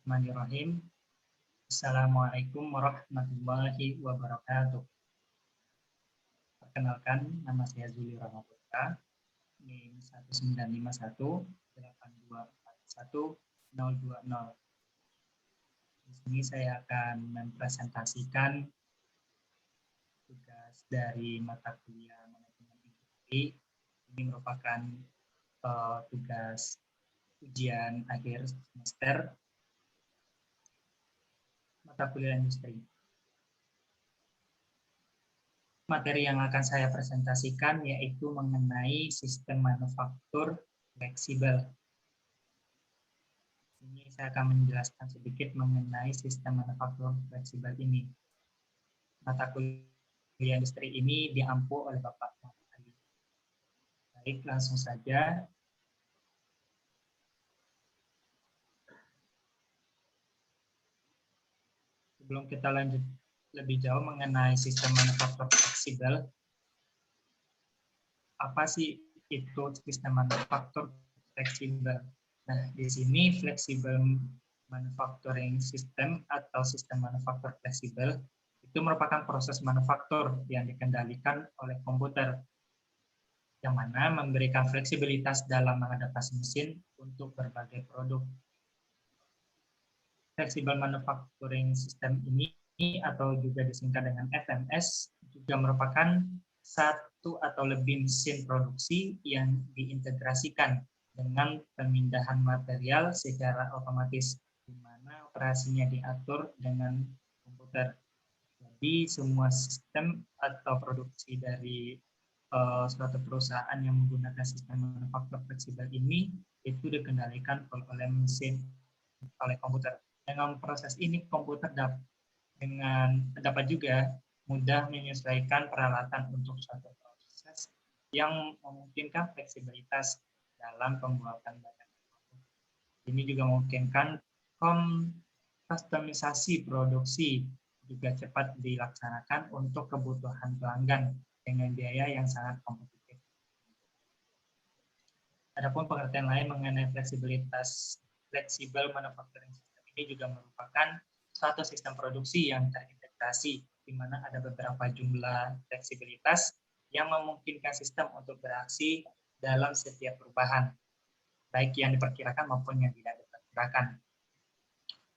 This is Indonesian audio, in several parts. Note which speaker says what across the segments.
Speaker 1: Bismillahirrahmanirrahim. Assalamualaikum warahmatullahi wabarakatuh. Perkenalkan, nama saya Zuli Rahmaputra, NIM 19518241020. Di sini saya akan mempresentasikan tugas dari mata kuliah manajemen industri. Ini merupakan tugas ujian akhir semester mata kuliah industri. Materi yang akan saya presentasikan yaitu mengenai sistem manufaktur fleksibel. Ini saya akan menjelaskan sedikit mengenai sistem manufaktur fleksibel ini. Mata kuliah industri ini diampu oleh Bapak Muhammad Ali. Baik, langsung saja. Sebelum kita lanjut lebih jauh mengenai sistem manufaktur fleksibel, apa sih itu sistem manufaktur fleksibel? Nah, di sini fleksibel manufacturing system atau sistem manufaktur fleksibel itu merupakan proses manufaktur yang dikendalikan oleh komputer, yang mana memberikan fleksibilitas dalam mengadaptasi mesin untuk berbagai produk. Flexible manufacturing system ini atau juga disingkat dengan FMS juga merupakan satu atau lebih mesin produksi yang diintegrasikan dengan pemindahan material secara otomatis, di mana operasinya diatur dengan komputer. Jadi semua sistem atau produksi dari suatu perusahaan yang menggunakan sistem manufaktur fleksibel ini itu dikendalikan oleh mesin, oleh komputer. Dengan proses ini komputer dapat juga mudah menyesuaikan peralatan untuk suatu proses yang memungkinkan fleksibilitas dalam pembuatan barang. Ini juga memungkinkan kustomisasi produksi juga cepat dilaksanakan untuk kebutuhan pelanggan dengan biaya yang sangat kompetitif. Adapun pengertian lain mengenai fleksibel manufacturing system ini juga merupakan suatu sistem produksi yang terintegrasi, di mana ada beberapa jumlah fleksibilitas yang memungkinkan sistem untuk beraksi dalam setiap perubahan, baik yang diperkirakan maupun yang tidak diperkirakan.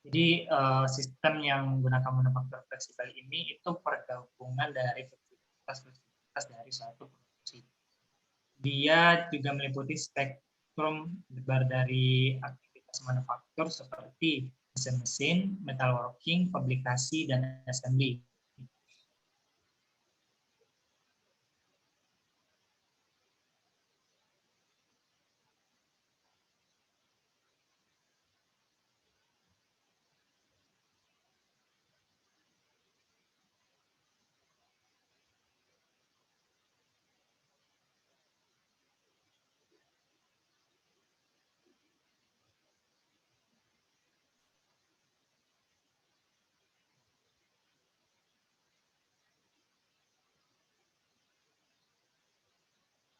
Speaker 1: Jadi sistem yang menggunakan manufaktur fleksibel ini itu pergabungan dari fleksibilitas dari suatu produksi. Dia juga meliputi spektrum lebar dari aktivitas manufaktur seperti mesin-mesin, metalworking, publikasi, dan assembly.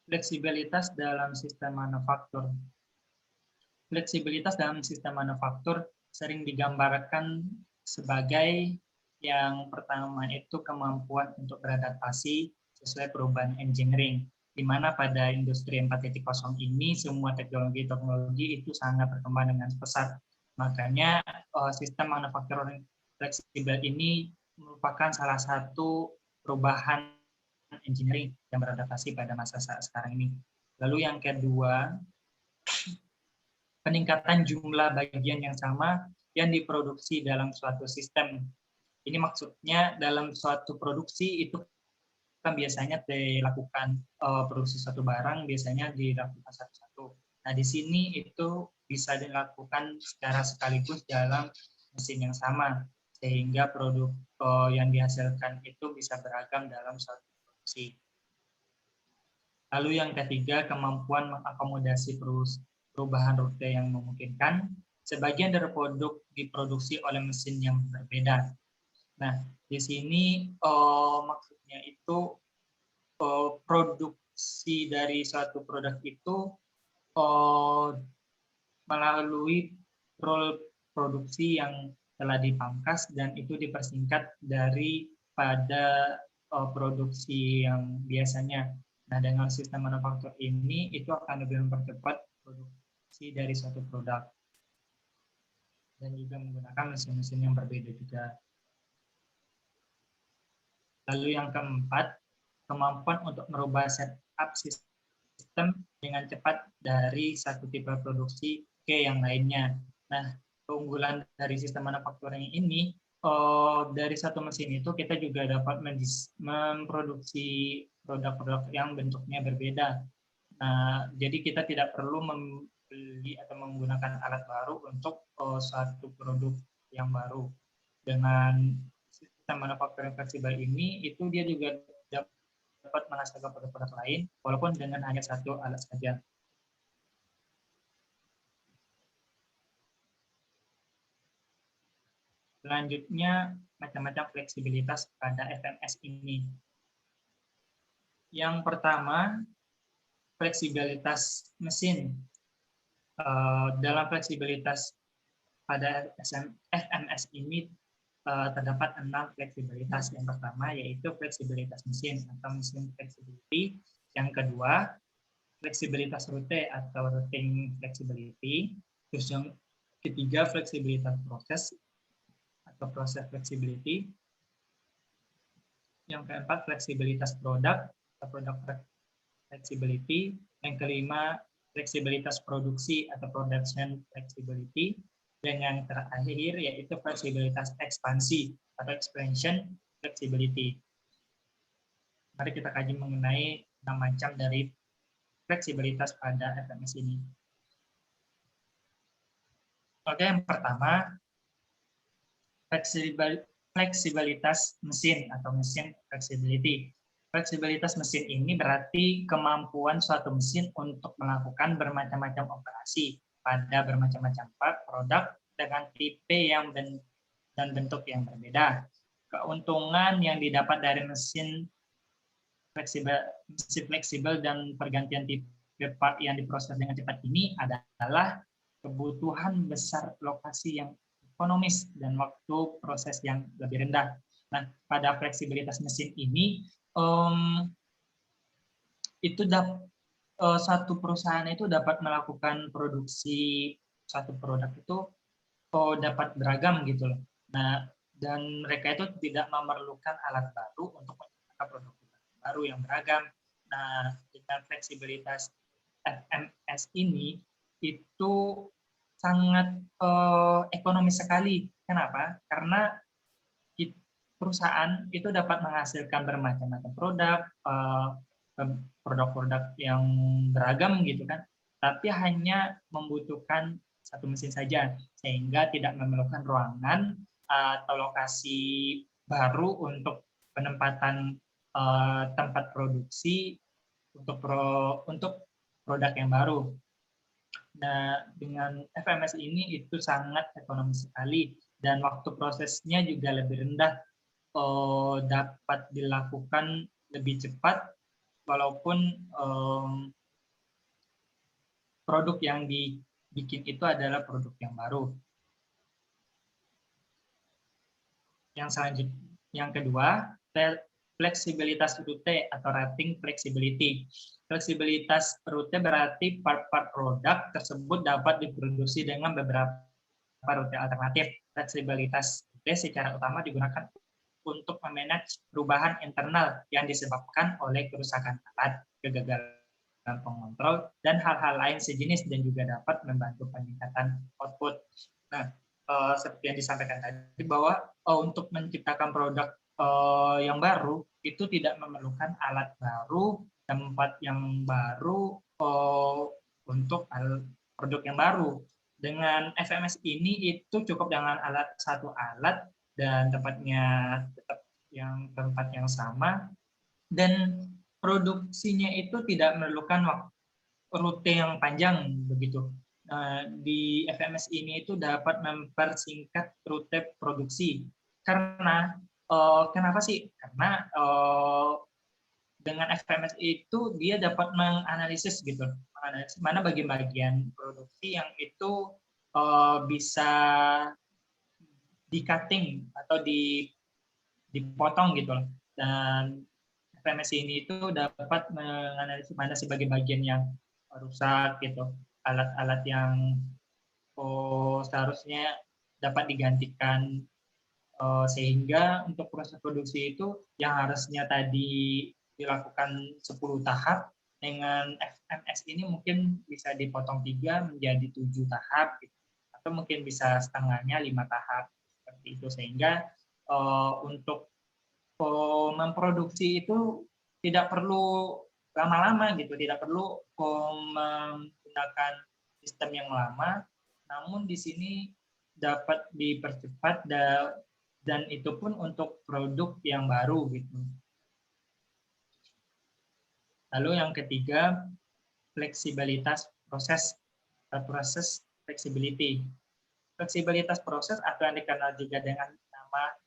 Speaker 1: Fleksibilitas dalam sistem manufaktur. Fleksibilitas dalam sistem manufaktur sering digambarkan sebagai yang pertama itu kemampuan untuk beradaptasi sesuai perubahan engineering, di mana pada industri 4.0 ini semua teknologi itu sangat berkembang dengan pesat. Makanya sistem manufaktur fleksibel ini merupakan salah satu perubahan engineering yang beradaptasi pada masa sekarang ini. Lalu yang kedua, peningkatan jumlah bagian yang sama yang diproduksi dalam suatu sistem. Ini maksudnya dalam suatu produksi itu kan biasanya dilakukan produksi satu barang biasanya dilakukan satu-satu. Nah, di sini itu bisa dilakukan secara sekaligus dalam mesin yang sama sehingga produk yang dihasilkan itu bisa beragam dalam suatu produksi. Lalu yang ketiga, kemampuan mengakomodasi perubahan rute yang memungkinkan. Sebagian dari produk diproduksi oleh mesin yang berbeda. Nah, di sini maksudnya itu produksi dari suatu produk itu melalui produksi yang telah dipangkas dan itu dipersingkat daripada produksi yang biasanya. Nah, dengan sistem manufaktur ini itu akan lebih mempercepat produksi dari suatu produk dan juga menggunakan mesin-mesin yang berbeda juga. Lalu yang keempat, kemampuan untuk merubah setup sistem dengan cepat dari satu tipe produksi ke yang lainnya. Nah, keunggulan dari sistem manufacturing ini, dari satu mesin itu kita juga dapat memproduksi produk-produk yang bentuknya berbeda. Nah, jadi kita tidak perlu membeli atau menggunakan alat baru untuk suatu produk yang baru. Dengan sistem manufacturing fleksibel ini, itu dia juga dapat menghasilkan produk-produk lain, walaupun dengan hanya satu alat saja. Selanjutnya, macam-macam fleksibilitas pada FMS ini. Yang pertama, fleksibilitas mesin. Dalam fleksibilitas pada FMS ini terdapat 6 fleksibilitas. Yang pertama yaitu fleksibilitas mesin atau mesin flexibility. Yang kedua, fleksibilitas rute atau routing flexibility. Terus yang ketiga, fleksibilitas proses atau proses flexibility. Yang keempat, fleksibilitas produk atau product flexibility. Yang kelima, fleksibilitas produksi atau production flexibility. Dan yang terakhir yaitu fleksibilitas ekspansi atau expansion flexibility. Mari kita kaji mengenai 6 macam dari fleksibilitas pada FMS ini. Oke, yang pertama, fleksibilitas mesin atau mesin flexibility. Fleksibilitas mesin ini berarti kemampuan suatu mesin untuk melakukan bermacam-macam operasi pada bermacam-macam produk dengan tipe yang dan bentuk yang berbeda. Keuntungan yang didapat dari mesin fleksibel dan pergantian tipe part yang diproses dengan cepat ini adalah kebutuhan besar lokasi yang ekonomis dan waktu proses yang lebih rendah. Nah, pada fleksibilitas mesin ini, satu perusahaan itu dapat melakukan produksi satu produk itu dapat beragam gitu loh. Nah, dan mereka itu tidak memerlukan alat baru untuk menciptakan produk baru yang beragam. Nah, dengan fleksibilitas FMS ini itu sangat ekonomis sekali. Kenapa? Karena perusahaan itu dapat menghasilkan bermacam-macam produk-produk yang beragam gitu kan, tapi hanya membutuhkan satu mesin saja, sehingga tidak memerlukan ruangan atau lokasi baru untuk penempatan tempat produksi untuk produk yang baru. Nah, dengan FMS ini itu sangat ekonomis sekali dan waktu prosesnya juga lebih rendah, dapat dilakukan lebih cepat walaupun produk yang dibikin itu adalah produk yang baru. Yang selanjutnya, yang kedua, fleksibilitas rute atau routing flexibility. Fleksibilitas rute berarti part-part produk tersebut dapat diproduksi dengan beberapa rute alternatif. Fleksibilitas rute secara utama digunakan untuk memanage perubahan internal yang disebabkan oleh kerusakan alat, kegagalan pengontrol, dan hal-hal lain sejenis dan juga dapat membantu peningkatan output. Nah, seperti yang disampaikan tadi bahwa untuk menciptakan produk yang baru itu tidak memerlukan alat baru, tempat yang baru untuk produk yang baru. Dengan FMS ini itu cukup dengan satu alat dan tempat yang sama dan produksinya itu tidak memerlukan rute yang panjang begitu. Di FMS ini itu dapat mempersingkat rute produksi karena kenapa sih? Karena dengan FMS itu dia dapat menganalisis gitu, mana bagian-bagian produksi yang itu bisa di-cutting atau dipotong gitu loh. Dan FMS ini itu dapat menganalisis mana sebagai bagian yang rusak gitu, alat-alat yang seharusnya dapat digantikan, sehingga untuk proses produksi itu yang harusnya tadi dilakukan 10 tahap, dengan FMS ini mungkin bisa dipotong 3 menjadi 7 tahap gitu. Atau mungkin bisa setengahnya 5 tahap seperti itu, sehingga untuk memproduksi itu tidak perlu lama-lama gitu, tidak perlu menggunakan sistem yang lama, namun di sini dapat dipercepat dan itu pun untuk produk yang baru gitu. Lalu yang ketiga, fleksibilitas proses flexibility. Fleksibilitas proses atau yang dikenal juga dengan nama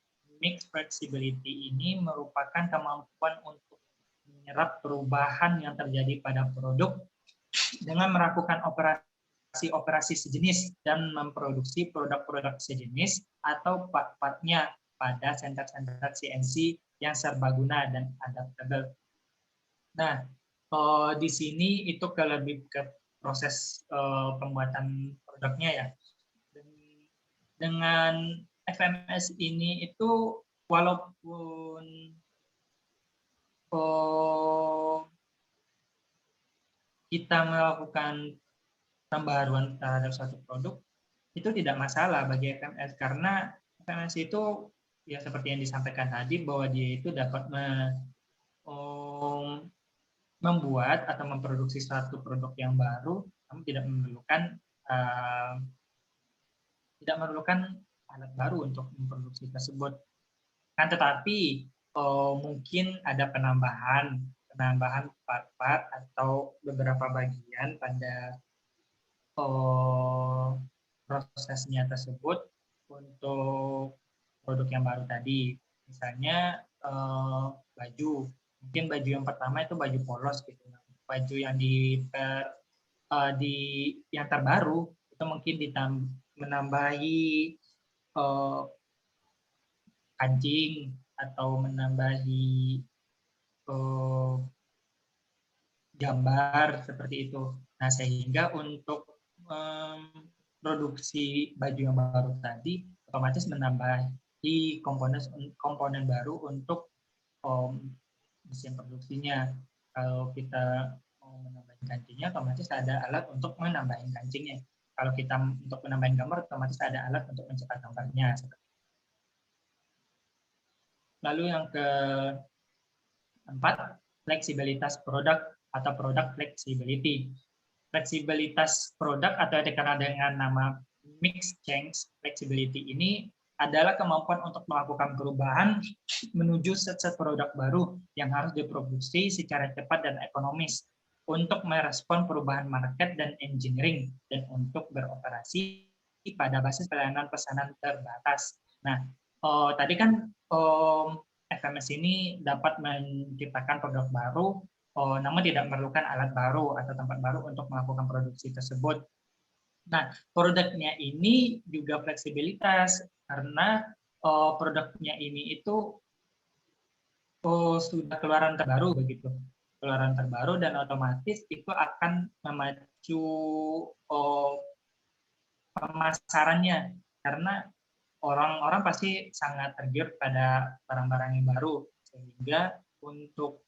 Speaker 1: mixed flexibility ini merupakan kemampuan untuk menyerap perubahan yang terjadi pada produk dengan melakukan operasi sejenis dan memproduksi produk-produk sejenis atau part-partnya pada senter-senter CNC yang serbaguna dan adaptable. Nah, di sini itu lebih ke proses pembuatan produknya ya. Dengan FMS ini itu walaupun kita melakukan pembaruan terhadap suatu produk, itu tidak masalah bagi FMS, karena FMS itu ya seperti yang disampaikan tadi, bahwa dia itu dapat membuat atau memproduksi suatu produk yang baru, namun tidak memerlukan alat baru untuk memproduksi tersebut. Kan tetapi mungkin ada penambahan part-part atau beberapa bagian pada prosesnya tersebut untuk produk yang baru tadi. Misalnya baju, mungkin baju yang pertama itu baju polos gitu. Baju yang yang terbaru itu mungkin menambahi kancing atau menambahi gambar seperti itu. Nah, sehingga untuk produksi baju yang baru tadi otomatis menambahi komponen baru untuk mesin produksinya. Kalau kita mau menambahin kancingnya, otomatis ada alat untuk menambahin kancingnya. Kalau kita untuk menambahin gambar, otomatis ada alat untuk mencetak gambarnya. Lalu yang keempat, fleksibilitas produk atau product flexibility. Fleksibilitas produk atau yang dikenal dengan nama mixed change flexibility ini adalah kemampuan untuk melakukan perubahan menuju set produk baru yang harus diproduksi secara cepat dan ekonomis untuk merespon perubahan market dan engineering dan untuk beroperasi pada basis pelayanan pesanan terbatas. Nah, tadi kan FMS ini dapat menciptakan produk baru, namun tidak memerlukan alat baru atau tempat baru untuk melakukan produksi tersebut. Nah, produknya ini juga fleksibilitas karena produknya ini itu sudah keluaran terbaru begitu, keluaran terbaru dan otomatis itu akan memacu pemasarannya karena orang-orang pasti sangat tergiur pada barang-barang yang baru, sehingga untuk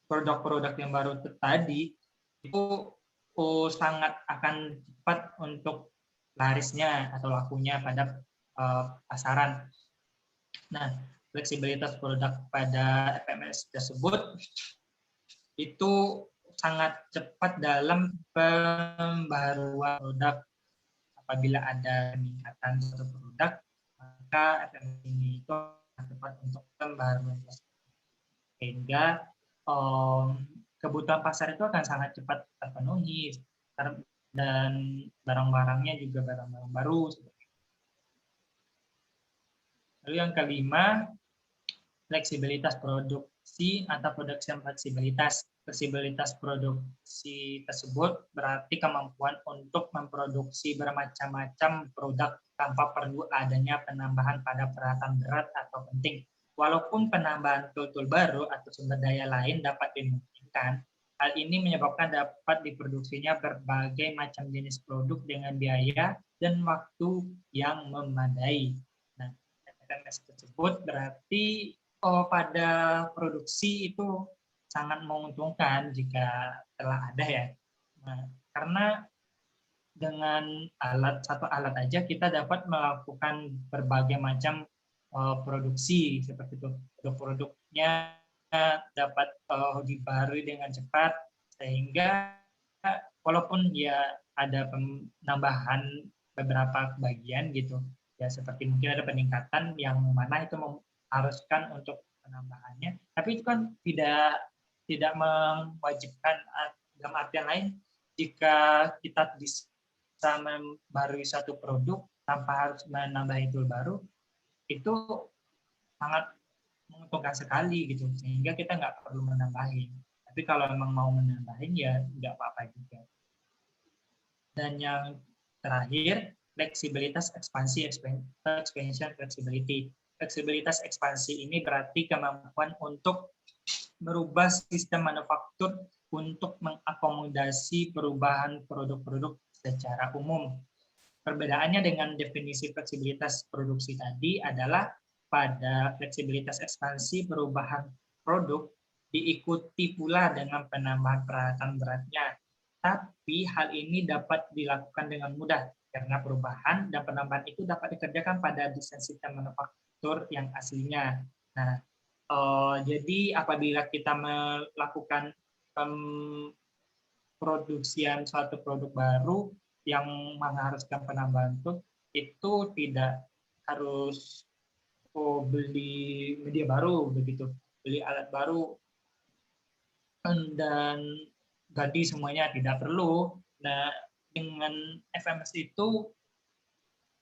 Speaker 1: produk-produk yang baru tadi itu sangat akan cepat untuk larisnya atau lakunya pada pasaran. Nah, fleksibilitas produk pada FMS tersebut itu sangat cepat dalam pembaruan produk. Apabila ada peningkatan suatu produk, maka FMS ini itu cepat untuk pembaruan sehingga kebutuhan pasar itu akan sangat cepat terpenuhi dan barang-barangnya juga barang-barang baru. Lalu yang kelima, fleksibilitas produksi atau production fleksibilitas. Fleksibilitas produksi tersebut berarti kemampuan untuk memproduksi bermacam-macam produk tanpa perlu adanya penambahan pada peralatan berat atau penting. Walaupun penambahan tool baru atau sumber daya lain dapat dimungkinkan, hal ini menyebabkan dapat diproduksinya berbagai macam jenis produk dengan biaya dan waktu yang memadai. Nah, FMS tersebut berarti pada produksi itu sangat menguntungkan jika telah ada ya. Nah, karena dengan satu alat aja kita dapat melakukan berbagai macam produksi seperti itu. Produk-produknya dapat dibarui dengan cepat sehingga walaupun ya ada penambahan beberapa bagian gitu ya, seperti mungkin ada peningkatan yang mana itu mengharuskan untuk penambahannya, tapi itu kan tidak mewajibkan. Dalam artian lain, jika kita bisa membarui satu produk tanpa harus menambah tool baru, itu sangat menguntungkan sekali gitu, sehingga kita nggak perlu menambahin. Tapi kalau memang mau menambahin ya nggak apa-apa juga. Dan yang terakhir, fleksibilitas ekspansi, expansion flexibility. Fleksibilitas ekspansi ini berarti kemampuan untuk merubah sistem manufaktur untuk mengakomodasi perubahan produk-produk secara umum. Perbedaannya dengan definisi fleksibilitas produksi tadi adalah pada fleksibilitas ekspansi perubahan produk diikuti pula dengan penambahan peralatan beratnya. Tapi hal ini dapat dilakukan dengan mudah karena perubahan dan penambahan itu dapat dikerjakan pada desain sistem manufaktur yang aslinya. Nah, jadi apabila kita melakukan produksian suatu produk baru yang mengharuskan penambahan itu tidak harus beli media baru begitu, beli alat baru dan ganti semuanya, tidak perlu. Nah, dengan FMS itu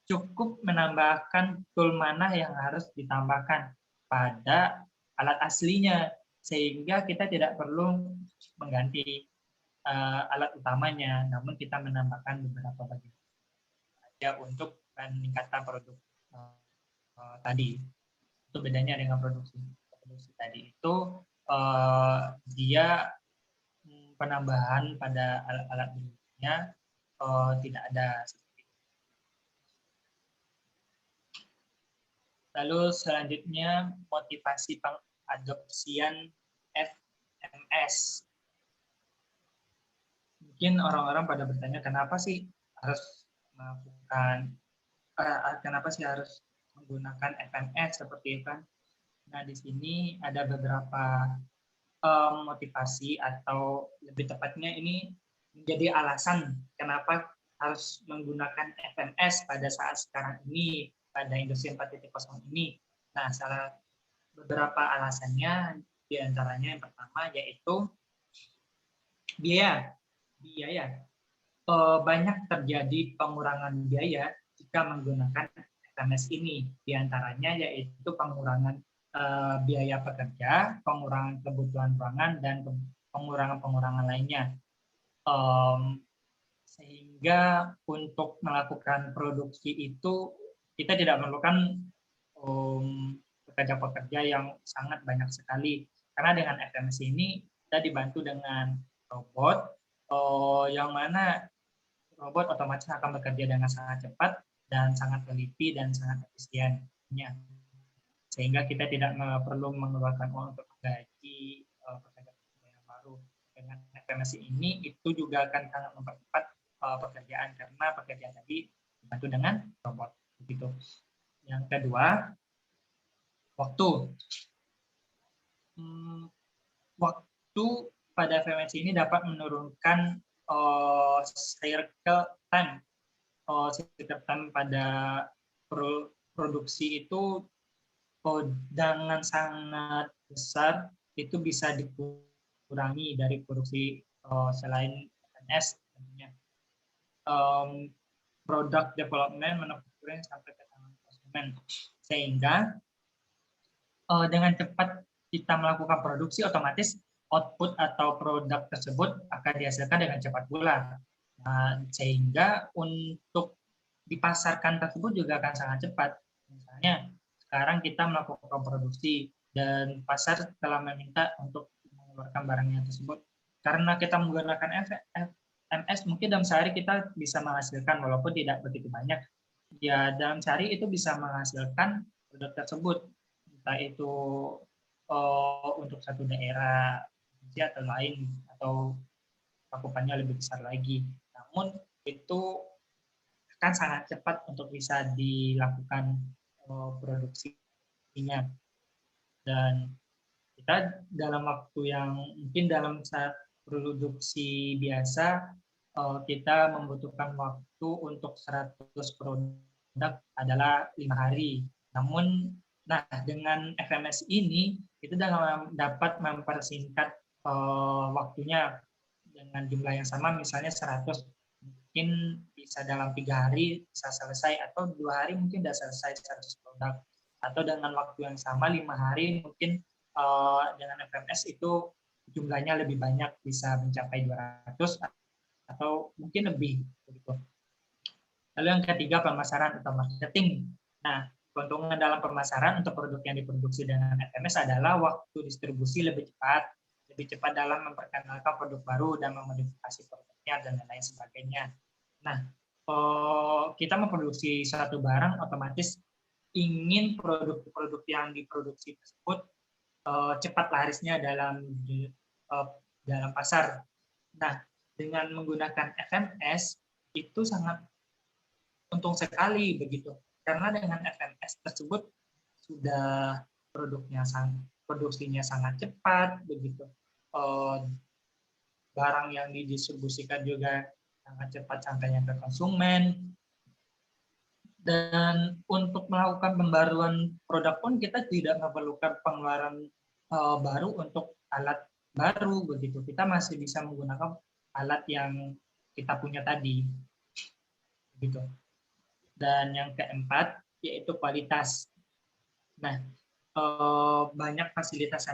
Speaker 1: cukup menambahkan tool mana yang harus ditambahkan pada alat aslinya, sehingga kita tidak perlu mengganti alat utamanya, namun kita menambahkan beberapa bagian saja untuk peningkatan produk tadi. Itu bedanya dengan produksi tadi itu dia penambahan pada alat-alat berikutnya tidak ada. Lalu selanjutnya motivasi pengadopsian FMS. Mungkin orang-orang pada bertanya kenapa sih harus melakukan kenapa sih harus menggunakan FMS seperti itu kan. Nah, di sini ada beberapa motivasi atau lebih tepatnya ini menjadi alasan kenapa harus menggunakan FMS pada saat sekarang ini, pada industri 4.0 ini. Nah, salah beberapa alasannya diantaranya yang pertama yaitu biaya. Banyak terjadi pengurangan biaya jika menggunakan FMS ini. Diantaranya yaitu pengurangan biaya pekerja, pengurangan kebutuhan ruangan, dan pengurangan-pengurangan lainnya. Sehingga untuk melakukan produksi itu kita tidak memerlukan pekerja-pekerja yang sangat banyak sekali. Karena dengan FMS ini kita dibantu dengan robot, yang mana robot otomatis akan bekerja dengan sangat cepat dan sangat teliti dan sangat efisien. Sehingga kita tidak perlu mengeluarkan uang untuk menggaji pekerja-pekerja yang baru. Dengan FMS ini itu juga akan sangat mempercepat pekerjaan karena pekerjaan tadi dibantu dengan robot. Begitu. Yang kedua, waktu. Waktu pada FMS ini dapat menurunkan cycle time. Cycle time pada produksi itu dengan sangat besar, itu bisa dikurangi dari produksi selain FMS tentunya. Product development, manufacturing sampai ke tangan konsumen, sehingga dengan cepat kita melakukan produksi, otomatis output atau produk tersebut akan dihasilkan dengan cepat pula. Nah, sehingga untuk dipasarkan tersebut juga akan sangat cepat. Misalnya, sekarang kita melakukan produksi dan pasar telah meminta untuk mengeluarkan barangnya tersebut. Karena kita menggunakan FMS, mungkin dalam sehari kita bisa menghasilkan walaupun tidak begitu banyak. Ya, dalam sehari itu bisa menghasilkan produk tersebut. Entah itu untuk satu daerah atau lain, atau cakupannya lebih besar lagi. Namun itu akan sangat cepat untuk bisa dilakukan produksinya. Dan kita dalam waktu yang mungkin dalam saat produksi biasa, kita membutuhkan waktu untuk 100 produk adalah 5 hari. Namun, nah dengan FMS ini, kita dapat mempersingkat waktunya dengan jumlah yang sama, misalnya 100, mungkin bisa dalam 3 hari bisa selesai, atau 2 hari mungkin sudah selesai 100 produk, atau dengan waktu yang sama 5 hari mungkin dengan FMS itu jumlahnya lebih banyak, bisa mencapai 200 atau mungkin lebih begitu. Lalu yang ketiga, pemasaran atau marketing. Nah, keuntungan dalam pemasaran untuk produk yang diproduksi dengan FMS adalah waktu distribusi lebih cepat dalam memperkenalkan produk baru dan memodifikasi produknya dan lain sebagainya. Nah, kita memproduksi suatu barang, otomatis ingin produk-produk yang diproduksi tersebut cepat larisnya dalam pasar. Nah, dengan menggunakan FMS itu sangat untung sekali begitu, karena dengan FMS tersebut sudah produksinya sangat cepat begitu. Barang yang didistribusikan juga sangat cepat sampainya ke konsumen. Dan untuk melakukan pembaruan produk pun kita tidak memerlukan pengeluaran baru untuk alat baru begitu. Kita masih bisa menggunakan alat yang kita punya tadi. Begitu. Dan yang keempat yaitu kualitas. Nah, banyak fasilitas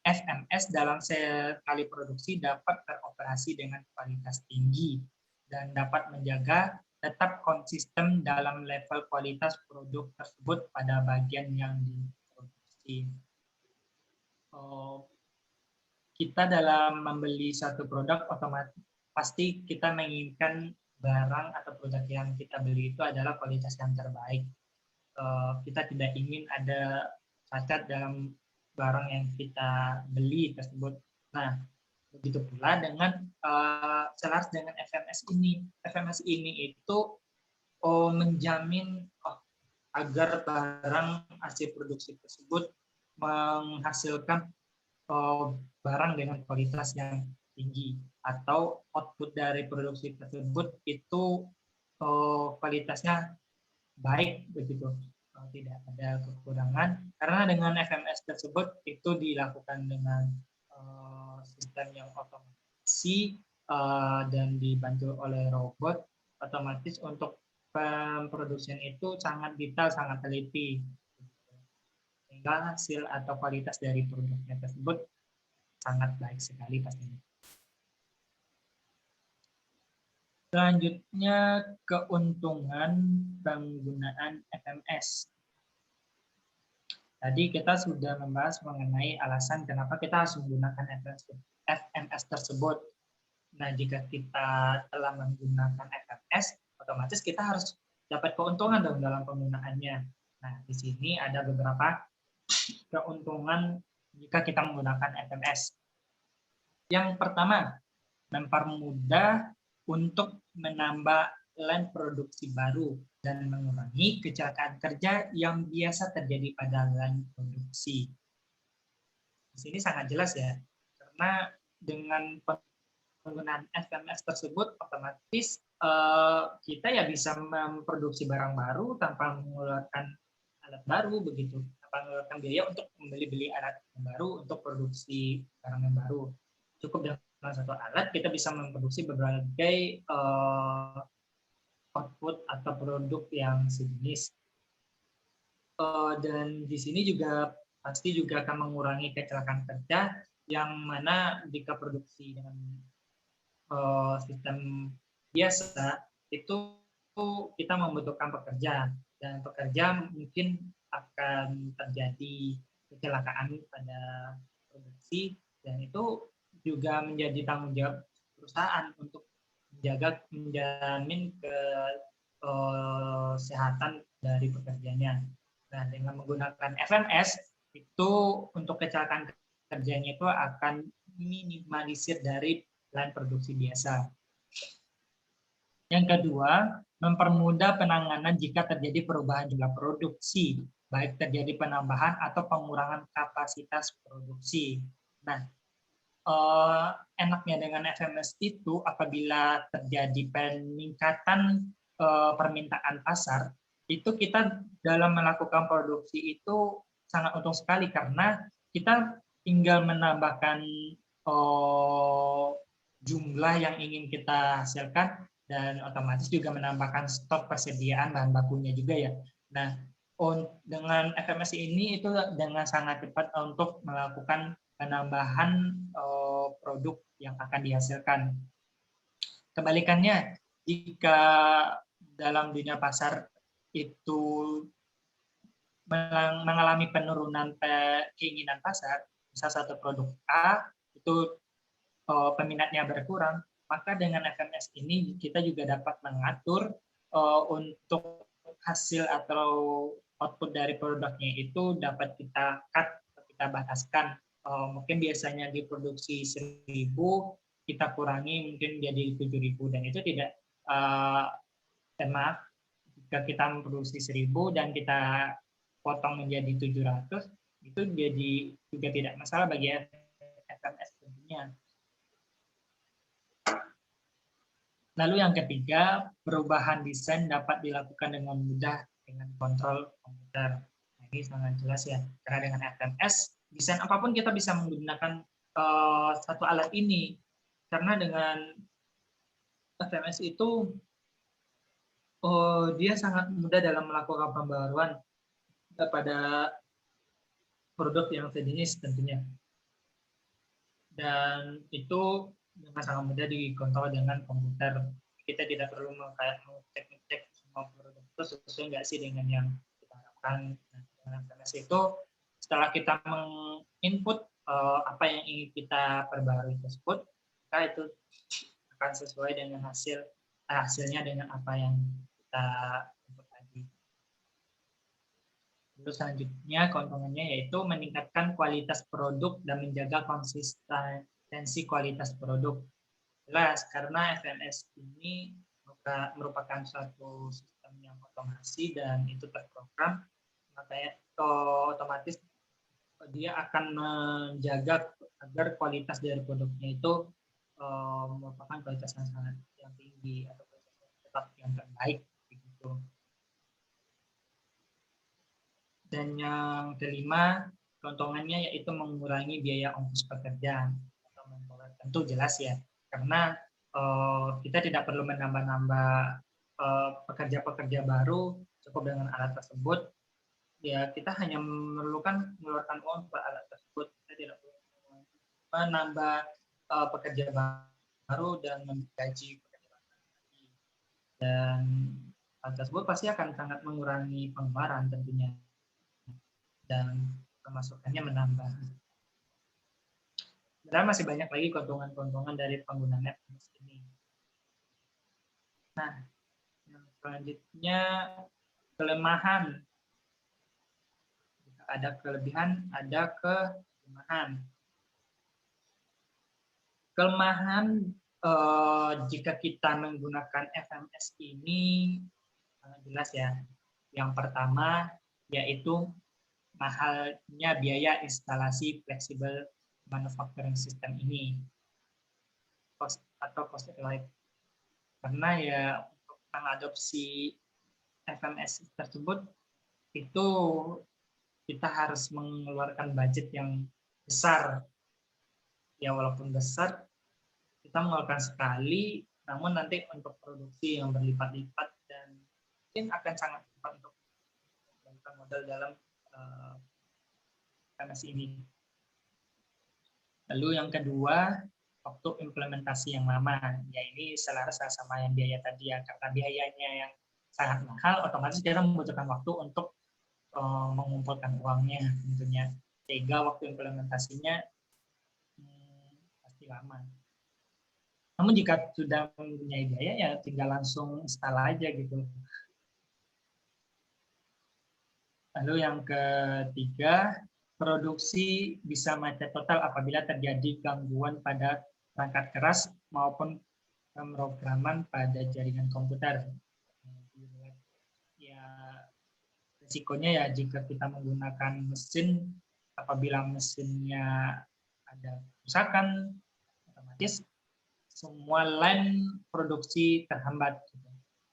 Speaker 1: FMS dalam sekali produksi dapat beroperasi dengan kualitas tinggi dan dapat menjaga tetap konsisten dalam level kualitas produk tersebut pada bagian yang diproduksi. Kita dalam membeli satu produk, otomatis pasti kita menginginkan barang atau produk yang kita beli itu adalah kualitas yang terbaik. Kita tidak ingin ada cacat dalam barang yang kita beli tersebut. Nah, begitu pula dengan selaras dengan FMS ini. FMS ini itu menjamin agar barang hasil produksi tersebut menghasilkan barang dengan kualitas yang tinggi, atau output dari produksi tersebut itu kualitasnya baik begitu, tidak ada kekurangan, karena dengan FMS tersebut itu dilakukan dengan sistem yang otomasi dan dibantu oleh robot, otomatis untuk pemproduksian itu sangat detail, sangat teliti, sehingga hasil atau kualitas dari produknya tersebut sangat baik sekali pastinya. Selanjutnya, keuntungan penggunaan FMS. Tadi kita sudah membahas mengenai alasan kenapa kita harus menggunakan FMS tersebut. Nah, jika kita telah menggunakan FMS, otomatis kita harus dapat keuntungan dalam penggunaannya. Nah, di sini ada beberapa keuntungan jika kita menggunakan FMS. Yang pertama, mempermudah untuk menambah line produksi baru dan mengurangi kecelakaan kerja yang biasa terjadi pada line produksi. Di sini sangat jelas ya, karena dengan penggunaan FMS tersebut otomatis kita ya bisa memproduksi barang baru tanpa mengeluarkan alat baru begitu, tanpa mengeluarkan biaya untuk membeli alat yang baru untuk produksi barang yang baru. Cukup dengan satu alat kita bisa memproduksi berbagai output atau produk yang sejenis. Dan di sini juga pasti juga akan mengurangi kecelakaan kerja, yang mana jika produksi dengan sistem biasa itu kita membutuhkan pekerja, dan pekerja mungkin akan terjadi kecelakaan pada produksi, dan itu juga menjadi tanggung jawab perusahaan untuk menjamin kesehatan dari pekerjanya. Nah, dengan menggunakan FMS itu untuk kecelakaan kerjanya itu akan minimalisir dari lain produksi biasa. Yang kedua, mempermudah penanganan jika terjadi perubahan jumlah produksi, baik terjadi penambahan atau pengurangan kapasitas produksi. Nah, enaknya dengan FMS itu apabila terjadi peningkatan permintaan pasar, itu kita dalam melakukan produksi itu sangat untung sekali karena kita tinggal menambahkan jumlah yang ingin kita hasilkan, dan otomatis juga menambahkan stok persediaan bahan bakunya juga ya. Nah, dengan FMS ini itu dengan sangat cepat untuk melakukan penambahan produk yang akan dihasilkan. Kebalikannya, jika dalam dunia pasar itu mengalami penurunan keinginan pasar, misal satu produk A itu peminatnya berkurang, maka dengan FMS ini kita juga dapat mengatur untuk hasil atau output dari produknya itu dapat kita cut, kita bataskan. Mungkin biasanya diproduksi 1.000, kita kurangi mungkin jadi 7.000, dan itu tidak maaf, jika kita memproduksi 1.000 dan kita potong menjadi 700, itu jadi juga tidak masalah bagi FMS tentunya. Lalu yang ketiga, perubahan desain dapat dilakukan dengan mudah dengan kontrol komputer. Nah, ini sangat jelas ya, karena dengan FMS, desain apapun kita bisa menggunakan satu alat ini. Karena dengan FMS itu, dia sangat mudah dalam melakukan pembaruan pada produk yang sejenis tentunya. Dan itu dengan sangat mudah dikontrol dengan komputer. Kita tidak perlu mengecek semua produk itu sesuai nggak sih dengan yang kita harapkan. Nah, dengan FMS itu setelah kita menginput apa yang ingin kita perbarui tersebut, maka itu akan sesuai dengan hasilnya dengan apa yang kita input tadi. Lalu selanjutnya keuntungannya yaitu meningkatkan kualitas produk dan menjaga konsistensi kualitas produk. Jelas, karena FMS ini merupakan suatu sistem yang otomasi dan itu terprogram, makanya otomatis dia akan menjaga agar kualitas dari produknya itu merupakan kualitas yang tinggi atau kualitas tetap yang terbaik begitu. Dan yang kelima, keuntungannya yaitu mengurangi biaya ongkos pekerja atau manpower. Tentu jelas ya, karena kita tidak perlu menambah-nambah pekerja-pekerja baru, cukup dengan alat tersebut. Ya, kita hanya memerlukan mengeluarkan uang per alat tersebut. Kita tidak perlu menambah pekerja baru dan menggaji pekerja baru. Dan hal tersebut pasti akan sangat mengurangi pengeluaran tentunya, dan pemasukannya menambah. Dan masih banyak lagi keuntungan-keuntungan dari penggunaan FMS ini. Nah, yang selanjutnya kelemahan. Jika ada kelebihan, ada kelemahan. Kelemahan jika kita menggunakan FMS ini sangat jelas ya. Yang pertama yaitu mahalnya biaya instalasi fleksibel manufacturing system ini, cost rate. Karena ya untuk mengadopsi FMS tersebut itu kita harus mengeluarkan budget yang besar. Ya walaupun besar, kita mengeluarkan sekali, namun nanti untuk produksi yang berlipat-lipat dan mungkin akan sangat cepat untuk menggunakan modal dalam FMS ini. Lalu yang kedua, waktu implementasi yang lama. Ya ini selaras sama yang biaya tadi ya, karena biayanya yang sangat mahal, otomatis kita membutuhkan waktu untuk mengumpulkan uangnya tentunya. Sehingga waktu implementasinya pasti lama. Namun jika sudah mempunyai biaya ya tinggal langsung install aja gitu. Lalu yang ketiga, produksi bisa macet total apabila terjadi gangguan pada perangkat keras maupun pemrograman pada jaringan komputer. Ya, risikonya ya jika kita menggunakan mesin, apabila mesinnya ada kerusakan, otomatis semua line produksi terhambat.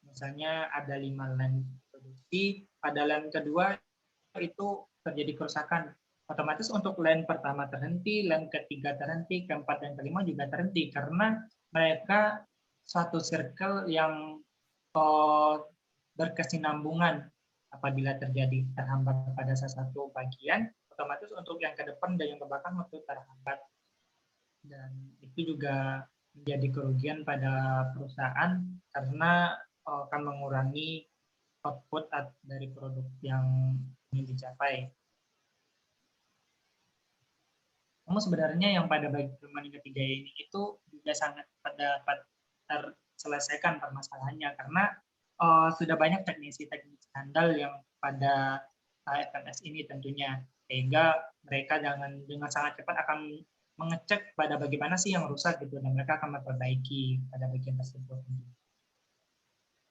Speaker 1: Misalnya ada 5 line produksi, pada line kedua itu terjadi kerusakan. Otomatis untuk line pertama terhenti, line ketiga terhenti, keempat dan kelima juga terhenti karena mereka satu circle yang berkesinambungan. Apabila terjadi terhambat pada salah satu bagian, otomatis untuk yang ke depan dan yang ke belakang itu terhambat. Dan itu juga menjadi kerugian pada perusahaan karena akan mengurangi output dari produk yang ingin dicapai. Namun sebenarnya yang pada bagian ketiga ini itu juga sangat dapat terselesaikan permasalahannya karena sudah banyak teknisi-teknisi handal yang pada FMS ini tentunya, sehingga mereka dengan sangat cepat akan mengecek pada bagaimana sih yang rusak gitu dan mereka akan memperbaiki pada bagian tersebut.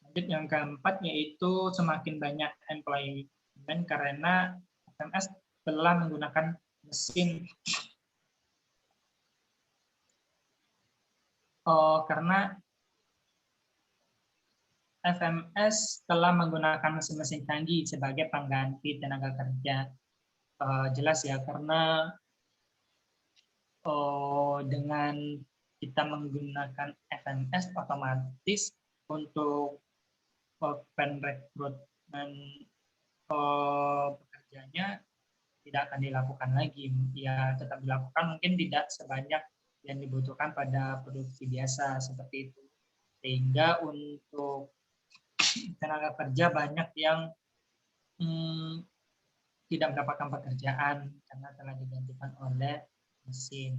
Speaker 1: Lanjut yang keempat yaitu semakin banyak employment karena FMS telah menggunakan mesin karena FMS telah menggunakan mesin-mesin canggih sebagai pengganti tenaga kerja. Jelas ya, karena dengan kita menggunakan FMS otomatis untuk rekrutmen pekerjanya tidak akan dilakukan lagi. Ya tetap dilakukan, mungkin tidak sebanyak yang dibutuhkan pada produksi biasa seperti itu. Sehingga untuk tenaga kerja banyak yang tidak mendapatkan pekerjaan karena telah digantikan oleh mesin.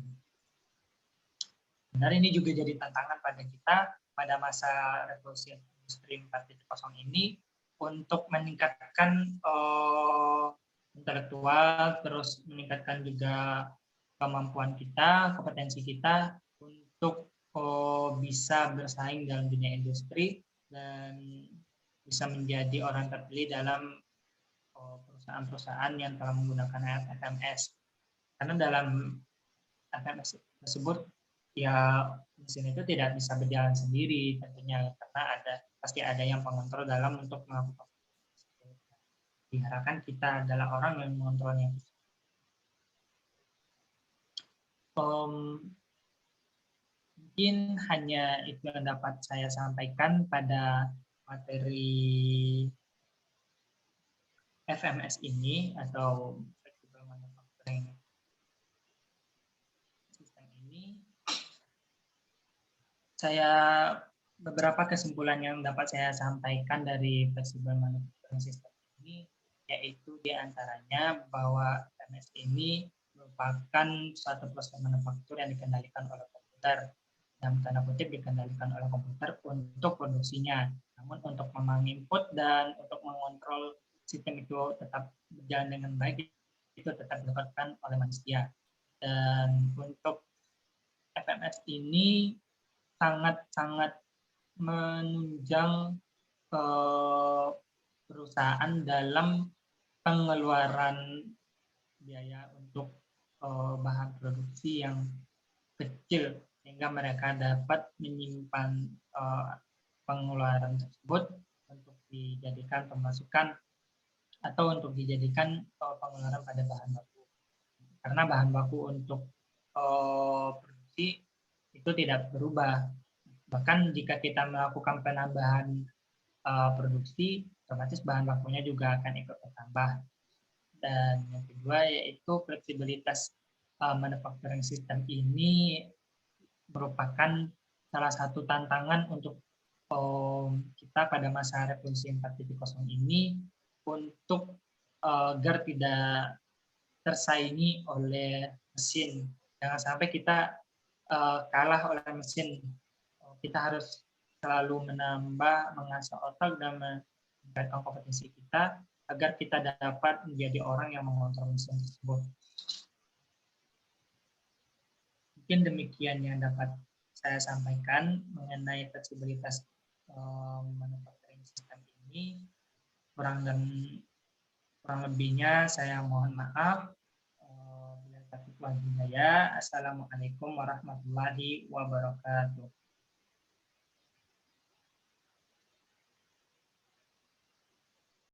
Speaker 1: Benar, ini juga jadi tantangan pada kita pada masa revolusi industri 4.0 ini untuk meningkatkan intelektual, terus meningkatkan juga kemampuan kita, kompetensi kita untuk bisa bersaing dalam dunia industri dan bisa menjadi orang terpilih dalam perusahaan-perusahaan yang telah menggunakan FMS. Karena dalam FMS tersebut ya mesin itu tidak bisa berjalan sendiri tentunya karena pasti ada yang pengontrol dalam untuk melakukan. Diharapkan kita adalah orang yang mengontrolnya. Mungkin hanya itu yang dapat saya sampaikan pada materi FMS ini atau flexible manufacturing system ini. Beberapa kesimpulan yang dapat saya sampaikan dari flexible manufacturing system ini yaitu diantaranya bahwa FMS ini merupakan suatu proses manufaktur yang dikendalikan oleh komputer, dalam tanda kutip dikendalikan oleh komputer untuk produksinya. Namun untuk menginput dan untuk mengontrol sistem itu tetap berjalan dengan baik itu tetap dilakukan oleh manusia. Dan untuk FMS ini sangat-sangat menunjang perusahaan dalam pengeluaran biaya untuk bahan produksi yang kecil sehingga mereka dapat menyimpan pengeluaran tersebut untuk dijadikan pemasukan atau untuk dijadikan pengeluaran pada bahan baku. Karena bahan baku untuk produksi itu tidak berubah. Bahkan jika kita melakukan penambahan produksi, otomatis bahan bakunya juga akan ikut bertambah. Dan yang kedua yaitu fleksibilitas manufacturing system ini merupakan salah satu tantangan untuk kita pada masa revolusi 4.0 ini untuk agar tidak tersaingi oleh mesin. Jangan sampai kita kalah oleh mesin. Kita harus selalu menambah, mengasah otak dan meningkatkan kompetensi kita agar kita dapat menjadi orang yang mengontrol mesin tersebut. Mungkin demikian yang dapat saya sampaikan mengenai fleksibilitas manufacturing system ini. Kurang lebihnya saya mohon maaf. Assalamualaikum warahmatullahi wabarakatuh.